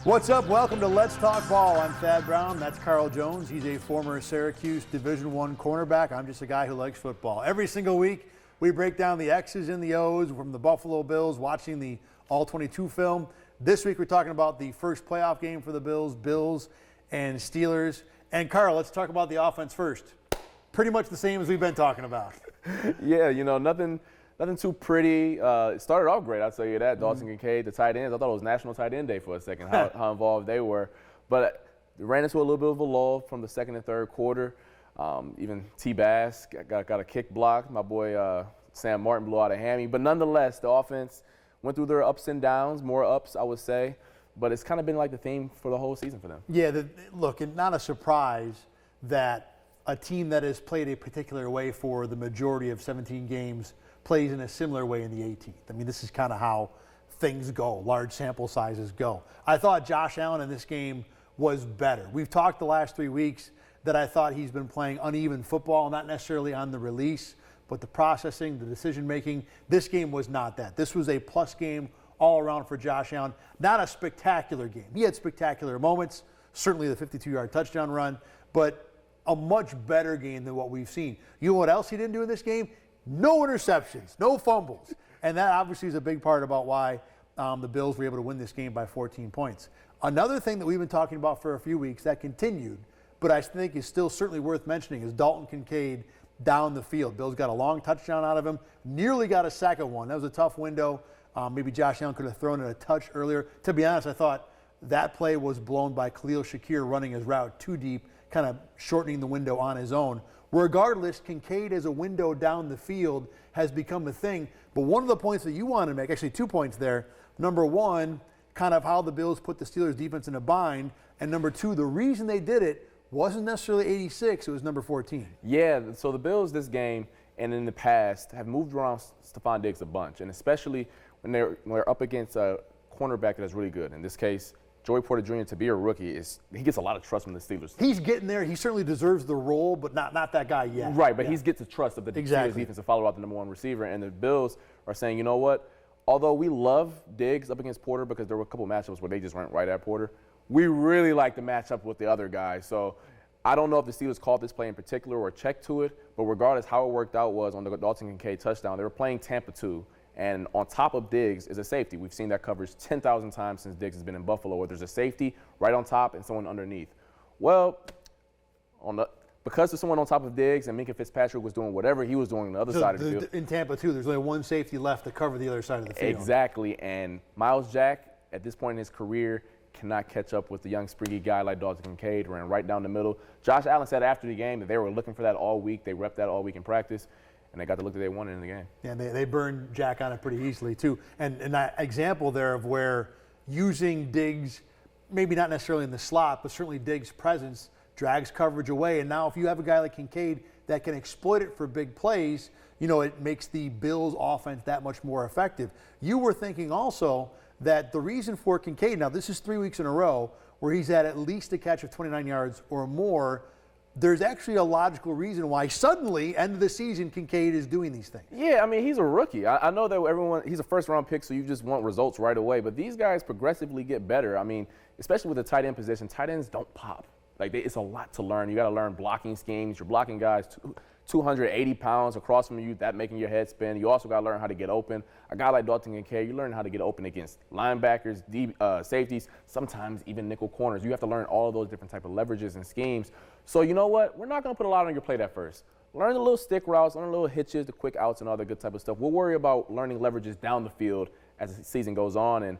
What's up? Welcome to Let's Talk Ball. I'm Thad Brown. That's Carl Jones. He's a former Syracuse Division I cornerback. I'm just a guy who likes football. Every single week, we break down the X's and the O's from the Buffalo Bills, watching the All-22 film. This week, we're talking about the first playoff game for the Bills and Steelers. And Carl, let's talk about the offense first. Pretty much the same as we've been talking about. Yeah, nothing too pretty. It started off great, I'll tell you that. Dawson Kincaid, the tight ends. I thought it was National Tight End Day for a second, how involved they were. But they ran into a little bit of a lull from the second and third quarter. Even T-Bass got a kick block. My boy Sam Martin blew out a hammy. But nonetheless, the offense went through their ups and downs, more ups, I would say. But it's kind of been like the theme for the whole season for them. Yeah, look, it's not a surprise that a team that has played a particular way for the majority of 17 games plays in a similar way in the 18th. I mean, this is kind of how things go, large sample sizes go. I thought Josh Allen in this game was better. We've talked the last 3 weeks that I thought he's been playing uneven football, not necessarily on the release, but the processing, the decision-making. This game was not that. This was a plus game all around for Josh Allen. Not a spectacular game. He had spectacular moments, certainly the 52-yard touchdown run, but a much better game than what we've seen. You know what else he didn't do in this game? No interceptions, no fumbles. And that obviously is a big part about why the Bills were able to win this game by 14 points. Another thing that we've been talking about for a few weeks that continued, but I think is still certainly worth mentioning, is Dalton Kincaid down the field. Bills got a long touchdown out of him, nearly got a second one. That was a tough window. Maybe Josh Allen could have thrown it a touch earlier. To be honest, I thought that play was blown by Khalil Shakir running his route too deep, kind of shortening the window on his own. Regardless, Kincaid as a window down the field has become a thing. But one of the points that you want to make, actually 2 points there. Number one, kind of how the Bills put the Steelers defense in a bind. And number two, the reason they did it wasn't necessarily 86, it was number 14. Yeah, so the Bills this game and in the past have moved around Stephon Diggs a bunch, and especially when they're up against a cornerback that's really good. In this case, Joey Porter Jr., to be a rookie, he gets a lot of trust from the Steelers. He's getting there. He certainly deserves the role, but not that guy yet. Right, but he gets the trust of the Steelers defense to follow out the number one receiver. And the Bills are saying, you know what? Although we love Diggs up against Porter because there were a couple matchups where they just weren't right at Porter, we really like the matchup with the other guy. So I don't know if the Steelers called this play in particular or checked to it, but regardless, how it worked out was on the Dalton Kincaid touchdown, they were playing Tampa 2. And on top of Diggs is a safety. We've seen that coverage 10,000 times since Diggs has been in Buffalo, where there's a safety right on top and someone underneath. Well, because there's someone on top of Diggs and Minkah Fitzpatrick was doing whatever he was doing on the other side of the field. In Tampa, too, there's only one safety left to cover the other side of the field. Exactly. And Myles Jack, at this point in his career, cannot catch up with the young, springy guy like Dalton Kincaid, ran right down the middle. Josh Allen said after the game that they were looking for that all week. They repped that all week in practice. And they got the look that they wanted in the game. Yeah, they burned Jack on it pretty easily, too. And that example there of where using Diggs, maybe not necessarily in the slot, but certainly Diggs' presence drags coverage away. And now if you have a guy like Kincaid that can exploit it for big plays, it makes the Bills' offense that much more effective. You were thinking also that the reason for Kincaid, now this is 3 weeks in a row where he's had at least a catch of 29 yards or more. There's actually a logical reason why suddenly, end of the season, Kincaid is doing these things. Yeah, I mean, he's a rookie. I know that he's a first-round pick, so you just want results right away. But these guys progressively get better. I mean, especially with the tight end position, tight ends don't pop. It's a lot to learn. You got to learn blocking schemes. You're blocking guys 280 pounds across from you, that making your head spin. You also got to learn how to get open. A guy like Dalton Kincaid, you learn how to get open against linebackers, safeties, sometimes even nickel corners. You have to learn all of those different type of leverages and schemes. So you know what? We're not going to put a lot on your plate at first. Learn the little stick routes, learn the little hitches, the quick outs, and all that good type of stuff. We'll worry about learning leverages down the field as the season goes on. And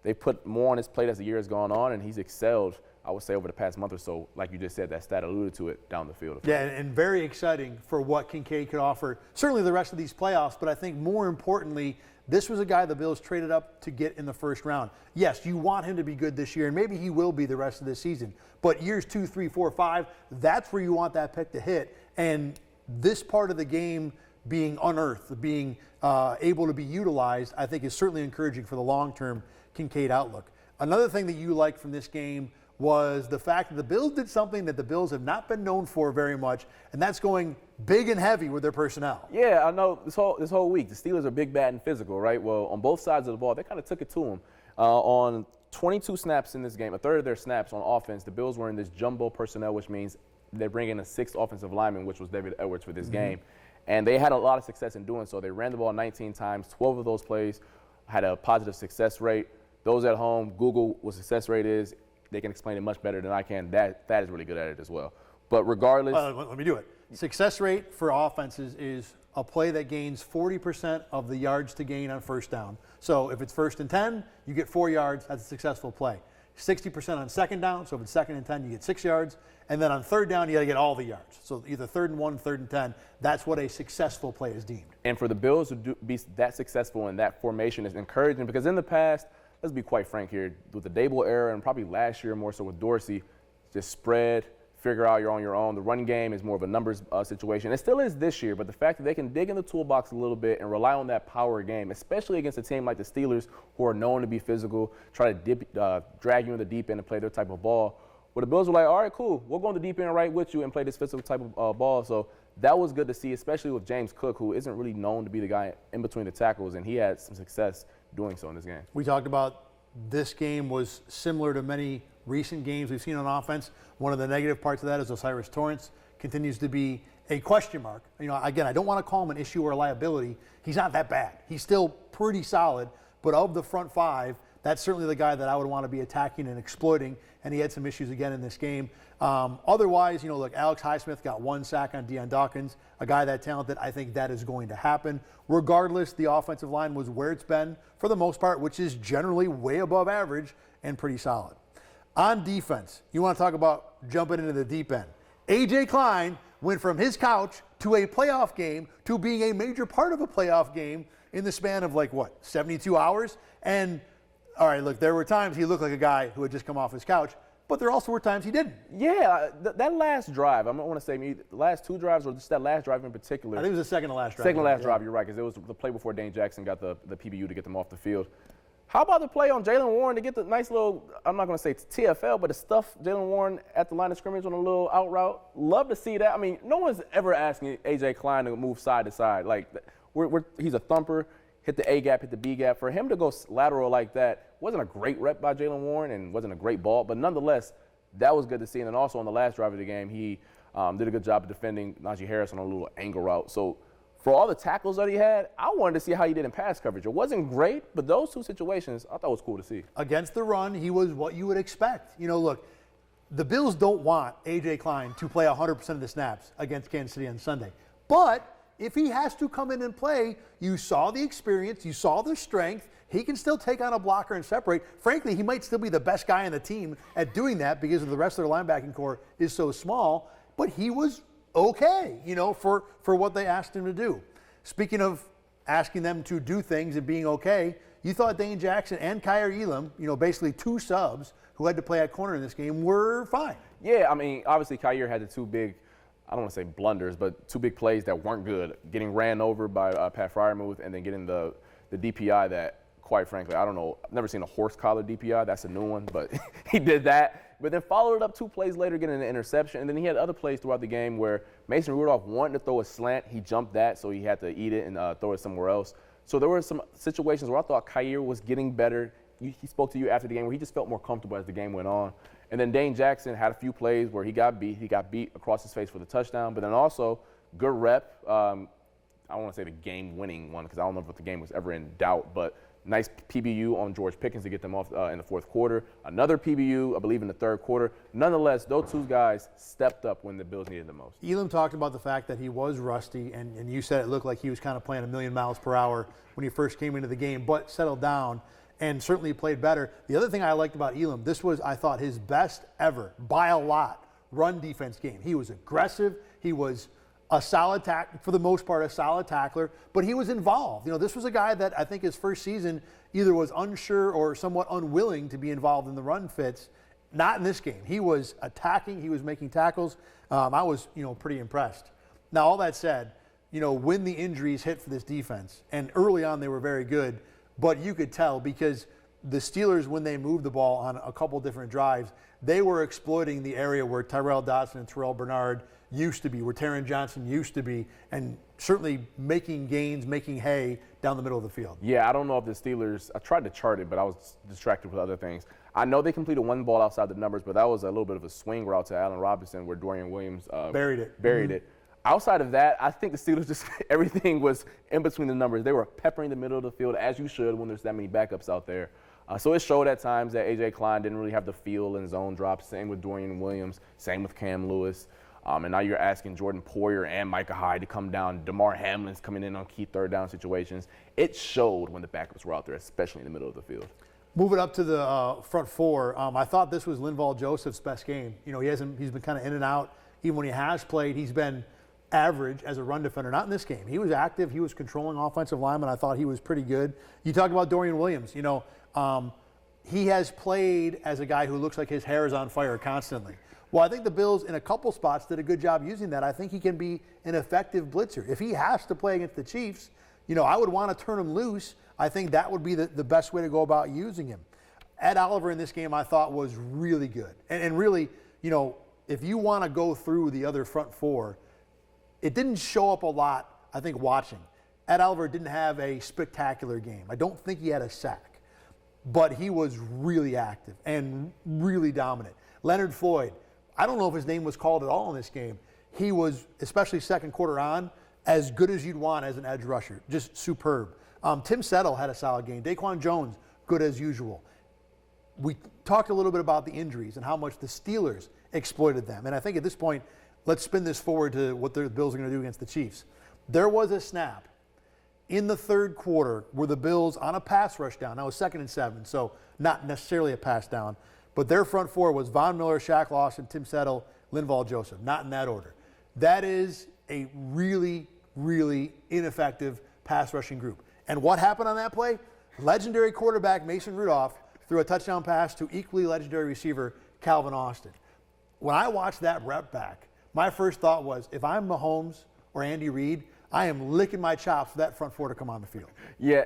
they put more on his plate as the year has gone on, and he's excelled, I would say, over the past month or so. Like you just said, that stat alluded to it, down the field. Yeah, and very exciting for what Kincaid could offer, certainly the rest of these playoffs, but I think more importantly, this was a guy the Bills traded up to get in the first round. Yes, you want him to be good this year, and maybe he will be the rest of this season. But years 2, 3, 4, 5, that's where you want that pick to hit. And this part of the game being unearthed, being able to be utilized, I think is certainly encouraging for the long-term Kincaid outlook. Another thing that you liked from this game was the fact that the Bills did something that the Bills have not been known for very much, and that's going big and heavy with their personnel. Yeah, I know this whole week, the Steelers are big, bad, and physical, right? Well, on both sides of the ball, they kind of took it to them. On 22 snaps in this game, a third of their snaps on offense, the Bills were in this jumbo personnel, which means they're bringing a sixth offensive lineman, which was David Edwards for this game. And they had a lot of success in doing so. They ran the ball 19 times, 12 of those plays had a positive success rate. Those at home, Google what success rate is. They can explain it much better than I can. That is really good at it as well. But regardless. Let me do it. Success rate for offenses is a play that gains 40% of the yards to gain on first down. So if it's 1st and 10, you get 4 yards. That's a successful play. 60% on second down. So if it's 2nd and 10, you get 6 yards. And then on third down, you got to get all the yards. So either 3rd and 1, 3rd and 10. That's what a successful play is deemed. And for the Bills to be that successful in that formation is encouraging because in the past, let's be quite frank here, with the Dable era and probably last year more so with Dorsey, just spread, figure out you're on your own. The run game is more of a numbers situation. It still is this year, but the fact that they can dig in the toolbox a little bit and rely on that power game, especially against a team like the Steelers who are known to be physical, try to drag you in the deep end and play their type of ball. Well, the Bills were like, all right, cool. We'll go in the deep end right with you and play this physical type of ball. So that was good to see, especially with James Cook, who isn't really known to be the guy in between the tackles, and he had some success doing so in this game. We talked about this game was similar to many recent games we've seen on offense. One of the negative parts of that is O'Cyrus Torrence continues to be a question mark. You know, again, I don't want to call him an issue or a liability. He's not that bad. He's still pretty solid, but of the front five, that's certainly the guy that I would want to be attacking and exploiting, and he had some issues again in this game. Otherwise, you know, look, Alex Highsmith got 1 sack on Deion Dawkins, a guy that talented. I think that is going to happen. Regardless, the offensive line was where it's been for the most part, which is generally way above average and pretty solid. On defense, you want to talk about jumping into the deep end. A.J. Klein went from his couch to a playoff game to being a major part of a playoff game in the span of 72 hours? And all right, look, there were times he looked like a guy who had just come off his couch, but there also were times he didn't. Yeah, that last drive, I don't want to say the last 2 drives or just that last drive in particular. I think it was the second to last drive. Second to last drive, you're right, because it was the play before Dane Jackson got the PBU to get them off the field. How about the play on Jaylen Warren to get the nice little, I'm not going to say TFL, but to stuff Jaylen Warren at the line of scrimmage on a little out route? Love to see that. I mean, no one's ever asking A.J. Klein to move side to side. Like, he's a thumper. Hit the A gap, hit the B gap. For him to go lateral like that wasn't a great rep by Jaylen Warren and wasn't a great ball, but nonetheless, that was good to see. And then also on the last drive of the game, he did a good job of defending Najee Harris on a little angle route. So for all the tackles that he had, I wanted to see how he did in pass coverage. It wasn't great, but those 2 situations I thought was cool to see. Against the run, he was what you would expect. You know, look, the Bills don't want A.J. Klein to play 100% of the snaps against Kansas City on Sunday. But if he has to come in and play, you saw the experience, you saw the strength. He can still take on a blocker and separate. Frankly, he might still be the best guy on the team at doing that because of the rest of their linebacking core is so small. But he was okay, you know, for what they asked him to do. Speaking of asking them to do things and being okay, you thought Dane Jackson and Kaiir Elam, you know, basically 2 subs who had to play at corner in this game, were fine. Yeah, I mean, obviously Kaiir had the 2 big, I don't want to say blunders, but 2 big plays that weren't good. Getting ran over by Pat Freiermuth and then getting the DPI that, quite frankly, I don't know. I've never seen a horse collar DPI. That's a new one, but he did that. But then followed it up 2 plays later, getting an interception. And then he had other plays throughout the game where Mason Rudolph wanted to throw a slant. He jumped that, so he had to eat it and throw it somewhere else. So there were some situations where I thought Kaiir was getting better. He spoke to you after the game where he just felt more comfortable as the game went on. And then Dane Jackson had a few plays where he got beat. He got beat across his face for the touchdown. But then also, good rep. I don't want to say the game-winning one because I don't know if the game was ever in doubt. But nice PBU on George Pickens to get them off in the 4th quarter. Another PBU, I believe, in the 3rd quarter. Nonetheless, those 2 guys stepped up when the Bills needed the most. Elam talked about the fact that he was rusty, and you said it looked like he was kind of playing a million miles per hour when he first came into the game, but settled down and certainly played better. The other thing I liked about Elam, this was, I thought, his best ever, by a lot, run defense game. He was aggressive. He was a solid for the most part, a solid tackler, but he was involved. You know, this was a guy that I think his first season either was unsure or somewhat unwilling to be involved in the run fits. Not in this game. He was attacking. He was making tackles. I was, you know, pretty impressed. Now, all that said, you know, when the injuries hit for this defense, and early on they were very good, but you could tell because the Steelers, when they moved the ball on a couple different drives, they were exploiting the area where Tyrel Dodson and Terrell Bernard used to be, where Taron Johnson used to be, and certainly making gains, making hay down the middle of the field. Yeah, I don't know if the Steelers, I tried to chart it, but I was distracted with other things. I know they completed one ball outside the numbers, but that was a little bit of a swing route to Allen Robinson where Dorian Williams Buried it. it. Outside of that, I think the Steelers just, everything was in between the numbers. They were peppering the middle of the field, as you should when there's that many backups out there. So it showed at times that A.J. Klein didn't really have the feel and zone drops. Same with Dorian Williams. Same with Cam Lewis. And now you're asking Jordan Poyer and Micah Hyde to come down. DeMar Hamlin's coming in on key third down situations. It showed when the backups were out there, especially in the middle of the field. Moving up to the front four, I thought this was Linval Joseph's best game. You know, he's been kind of in and out. Even when he has played, he's been average as a run defender. Not in this game. He was active. He was controlling offensive linemen. I thought he was pretty good. You talk about Dorian Williams. You know, he has played as a guy who looks like his hair is on fire constantly. Well, I think the Bills in a couple spots did a good job using that. I think he can be an effective blitzer. If he has to play against the Chiefs, you know, I would want to turn him loose. I think that would be the best way to go about using him. Ed Oliver in this game I thought was really good. And really, you know, if you want to go through the other front four, it didn't show up a lot, I think, watching. Ed Oliver didn't have a spectacular game. I don't think he had a sack, but he was really active and really dominant. Leonard Floyd, I don't know if his name was called at all in this game. He was, especially second quarter on, as good as you'd want as an edge rusher, just superb. Tim Settle had a solid game. Daquan Jones, good as usual. We talked a little bit about the injuries and how much the Steelers exploited them. And I think at this point, let's spin this forward to what the Bills are going to do against the Chiefs. There was a snap in the third quarter where the Bills, on a pass rush down, now it was 2nd and 7, so not necessarily a pass down, but their front four was Von Miller, Shaq Lawson, Tim Settle, Linval Joseph, not in that order. That is a really, really ineffective pass rushing group. And what happened on that play? Legendary quarterback Mason Rudolph threw a touchdown pass to equally legendary receiver Calvin Austin. When I watched that rep back, my first thought was, if I'm Mahomes or Andy Reid, I am licking my chops for that front four to come on the field. Yeah,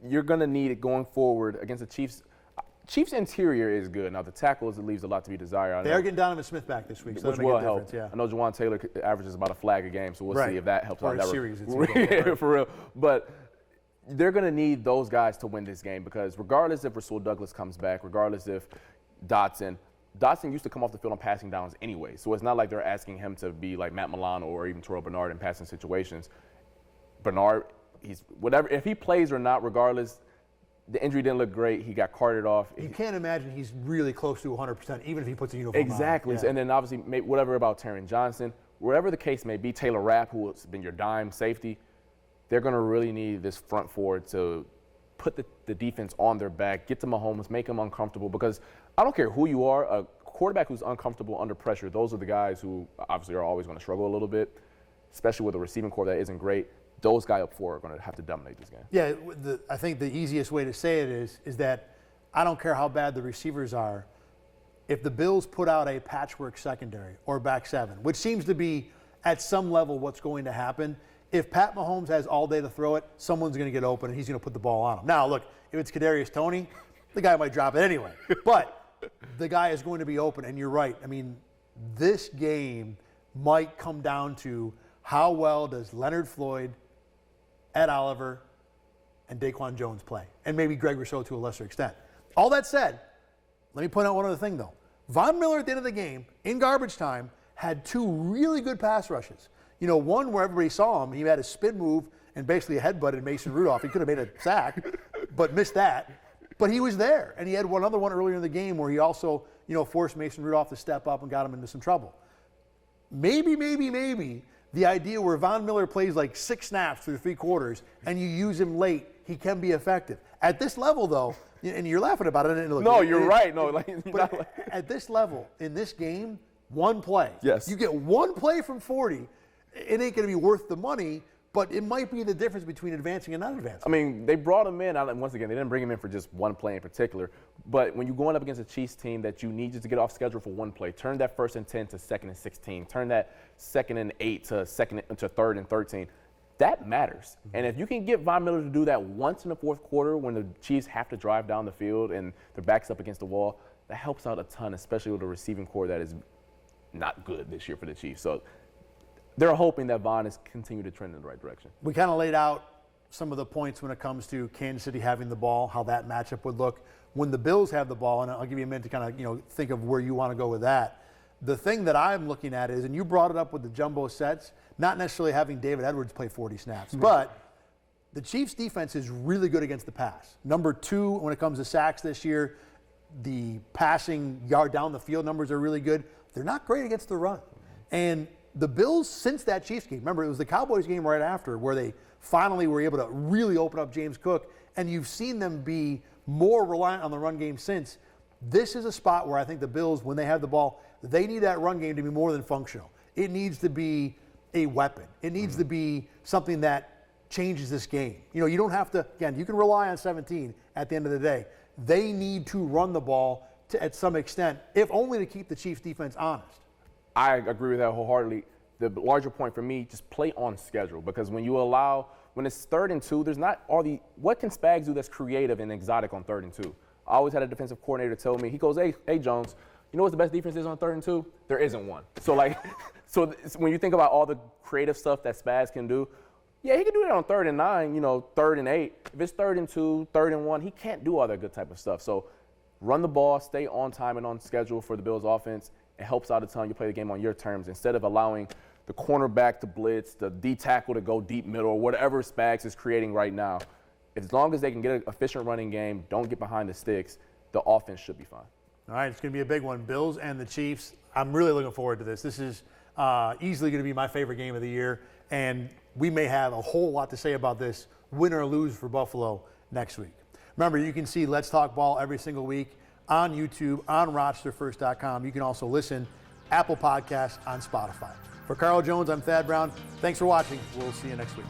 you're going to need it going forward against the Chiefs. Chiefs' interior is good. Now, the tackles, it leaves a lot to be desired. They are getting Donovan Smith back this week, so which that'll make will a help. difference, yeah. I know Juwan Taylor averages about a flag a game, so we'll see if that helps or out. a That series, it's for real. But they're going to need those guys to win this game because regardless if Rasul Douglas comes back, regardless if Dotson used to come off the field on passing downs anyway, so it's not like they're asking him to be like Matt Milano or even Terrell Bernard in passing situations. Bernard, he's whatever, if he plays or not, regardless, the injury didn't look great. He got carted off. You can't imagine he's really close to 100%, even if he puts a uniform on. Exactly. Yeah. And then obviously, whatever about Taron Johnson, wherever the case may be, Taylor Rapp, who has been your dime safety, they're going to really need this front four to put the defense on their back, get to Mahomes, make him uncomfortable. Because I don't care who you are, a quarterback who's uncomfortable under pressure, those are the guys who obviously are always going to struggle a little bit, especially with a receiving core that isn't great. Those guys up four are going to have to dominate this game. Yeah, I think the easiest way to say it is that I don't care how bad the receivers are. If the Bills put out a patchwork secondary or back seven, which seems to be at some level what's going to happen, if Pat Mahomes has all day to throw it, someone's going to get open and he's going to put the ball on him. Now, look, if it's Kadarius Toney, the guy might drop it anyway. But the guy is going to be open, and you're right. I mean, this game might come down to how well does Leonard Floyd, Ed Oliver, and Daquan Jones play, and maybe Greg Rousseau to a lesser extent. All that said, let me point out one other thing, though. Von Miller at the end of the game, in garbage time, had two really good pass rushes. You know, one where everybody saw him, he had a spin move and basically a headbutted Mason Rudolph. He could have made a sack, but missed that. But he was there, and he had one other one earlier in the game where he also, you know, forced Mason Rudolph to step up and got him into some trouble. Maybe the idea where Von Miller plays like 6 snaps through 3 quarters and you use him late, he can be effective. At this level, though, and you're laughing about it. And look, No, you're right. No, but at this level, in this game, one play. Yes. You get one play from 40, it ain't going to be worth the money, but it might be the difference between advancing and not advancing. I mean, they brought him in, and once again, they didn't bring him in for just one play in particular. But when you're going up against a Chiefs team that you need just to get off schedule for one play, turn that 1st and 10 to 2nd and 16, turn that 2nd and 8 to 3rd and 13. That matters. Mm-hmm. And if you can get Von Miller to do that once in the 4th quarter when the Chiefs have to drive down the field and their back's up against the wall, that helps out a ton, especially with a receiving core that is not good this year for the Chiefs. So they're hoping that Von is continue to trend in the right direction. We kind of laid out some of the points when it comes to Kansas City having the ball, how that matchup would look. When the Bills have the ball, and I'll give you a minute to kind of think of where you want to go with that. The thing that I'm looking at is, and you brought it up with the jumbo sets, not necessarily having David Edwards play 40 snaps, but the Chiefs' defense is really good against the pass. Number 2 when it comes to sacks this year. The passing yard down the field numbers are really good. They're not great against the run. And the Bills, since that Chiefs game, remember it was the Cowboys game right after where they finally were able to really open up James Cook, and you've seen them be more reliant on the run game since. This is a spot where I think the Bills, when they have the ball, they need that run game to be more than functional. It needs to be a weapon. It needs to be something that changes this game. You don't have to, again, you can rely on 17 at the end of the day. They need to run the ball at some extent, if only to keep the Chiefs defense honest. I agree with that wholeheartedly. The larger point for me, just play on schedule, because when it's 3rd and 2, there's not what can Spags do that's creative and exotic on 3rd and 2? I always had a defensive coordinator tell me, he goes, hey Jones, you know what the best defense is on 3rd and 2? There isn't one. So when you think about all the creative stuff that Spags can do, yeah, he can do it on 3rd and 9, 3rd and 8. If it's 3rd and 2, 3rd and 1, he can't do all that good type of stuff. So run the ball, stay on time and on schedule for the Bills offense. It helps out a ton. You play the game on your terms instead of allowing the cornerback to blitz, the D tackle to go deep middle, or whatever Spags is creating right now. As long as they can get an efficient running game, don't get behind the sticks, the offense should be fine. All right, it's going to be a big one. Bills and the Chiefs. I'm really looking forward to this. This is easily going to be my favorite game of the year, and we may have a whole lot to say about this, win or lose for Buffalo next week. Remember, you can see Let's Talk Ball every single week on YouTube, on RochesterFirst.com. You can also listen Apple Podcasts, on Spotify. For Carl Jones, I'm Thad Brown. Thanks for watching. We'll see you next week.